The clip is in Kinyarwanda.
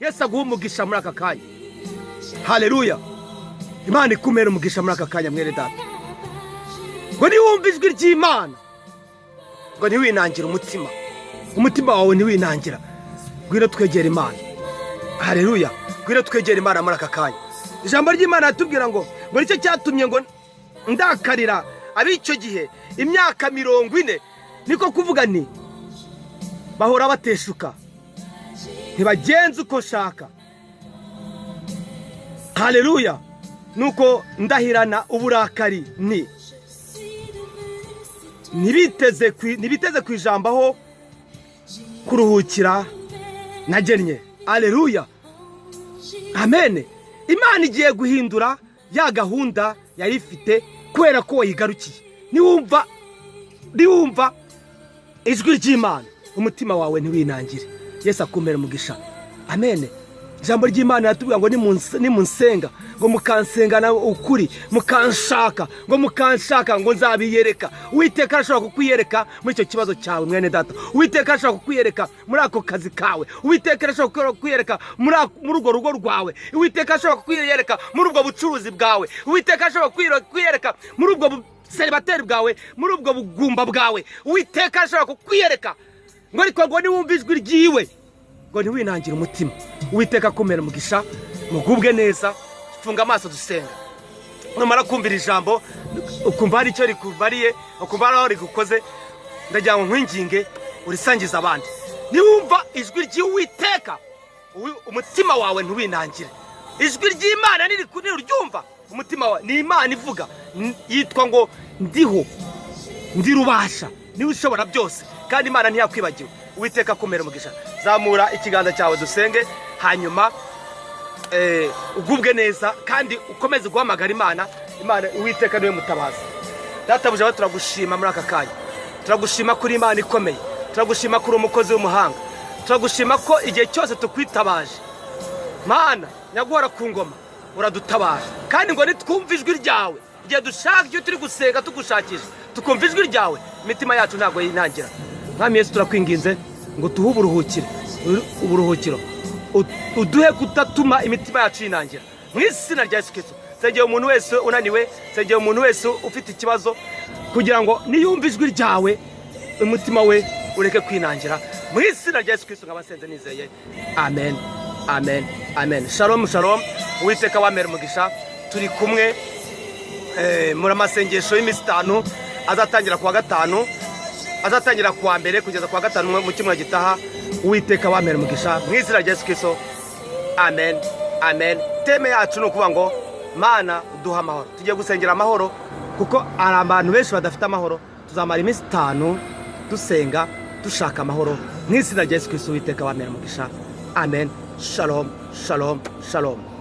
Yesu aguha umugisha muri aka kanya. Haleluya. Imana ikumere umugisha muri aka kanya mwere data. Ngo niwumva ijwi ry'Imana, ngo ntiwinangira umutima wawe ntiwinangira. Gwira twegera Imana. Haleluya. Gwira twegera Imana muri aka kanya. Ijambo ry'Imana yatubwira ngo nicyo cyatumye ngo ndakarira ab'icyo gihe imyaka 40, niko kuvuga nti bahora bateshuka ntibagenza uko nshaka. Haleluya. Nuko ndahirana uburakari ntibiteze ku ijambo aho kuruhukira nagennye. Haleluya. Amen. Imana igiye guhindura ya gahunda yari ifite kubera ko wayigarukiye. Niwumva ijwi ry'Imana, umutima wawe ntiwinangire. Yesu akumere umugisha. Amen. Ijambo ry'Imana yatubwira ngo nimunsenga, ngo mukansengana ukuri, mukanshaka ngo nzabiyereka. Uwiteka arashobora kukwiyereka muri icyo kibazo cyawe mwene data. Uwiteka arashobora kukwiyereka muri ako kazi kawe. Uwiteka arashobora kukwiyereka muri urwo rugo rwawe. Uwiteka arashobora kukwiyereka muri ubwo bucuruzi bwawe. Uwiteka arashobora kukwiyereka muri ubwo celibateri bwawe, muri ubwo bugumba bwawe. Uwiteka arashobora kukwiyereka ngo ariko ngo niwumva ijwi ryiwe, ngo ntiwinangire umutima. Uwiteka akumere umugisha. Mugubwe neza. Funga amaso dusenga. Numara kumvira ijambo ukumva hari icyo rikubariye, ukumva hari aho rigukoze, ndagira ngo nkwinginge urisangiza abandi. Niwumva ijwi ry'Uwiteka, umutima wawe ntiwinangire. Ijwi ry'Imana niryumva, umutima wawe ni Imana ivuga, yitwa ngo ndiho, ndi rubasha, niwe ushobora byose, kandi Imana ntiyakwibagiwe. Uwiteka akumere umugisha. Zamura ikiganza cyawe dusenge, hanyuma ugubwe neza kandi ukomeze guhamagara Imana. Uwiteka niwe mutabazi. Databuja turagushima muri aka kanya. Turagushima kuri Imana ikomeye. Turagushima kuri umukozi w'umuhanga. Turagushima ko igihe cyose tukwitabaje, Mana nyaguhora ku ngoma uradutabara. Kandi ngo nitwumva ijwi ryawe, igihe dushaka ibyo turi gusenga tugushakisha, tukumva ijwi ryawe, imitima yacu ntabwo yinangira. Mwami Yesu turakwinginze ngo tuhe uburuhukiro, uduhe kutatuma imitima yacu yinangira. Mu izina rya Yesu Kristo sengera umuntu wese unaniwe, sengera umuntu wese ufite ikibazo, kugira ngo niyumva ijwi ryawe umutima we ureke kwinangira. Mu izina rya Yesu Kristo ngabasenze nizeye. Amen. Amen. Amen. Shalom shalom. Uwiteka wamere umugisha. Turi kumwe muri amasengesho y'imisi 5 azatangira kuwa gatanu, azatangira kuwa mbere kugeza kuwa gatanu mu cyumweru gitaha. Uwiteka wamere umugisha mu izina rya Yesu Kristo. Amen. Amen. Teme yacu no kuvuga ngo Mana uduha amahoro. Tugiye gusengera amahoro kuko ari abantu benshi badafite amahoro. Tuzamara imisi 5 dusenga dushaka amahoro mu izina rya Yesu Kristo. Uwiteka wamere umugisha. Amen. Shalom, shalom, shalom.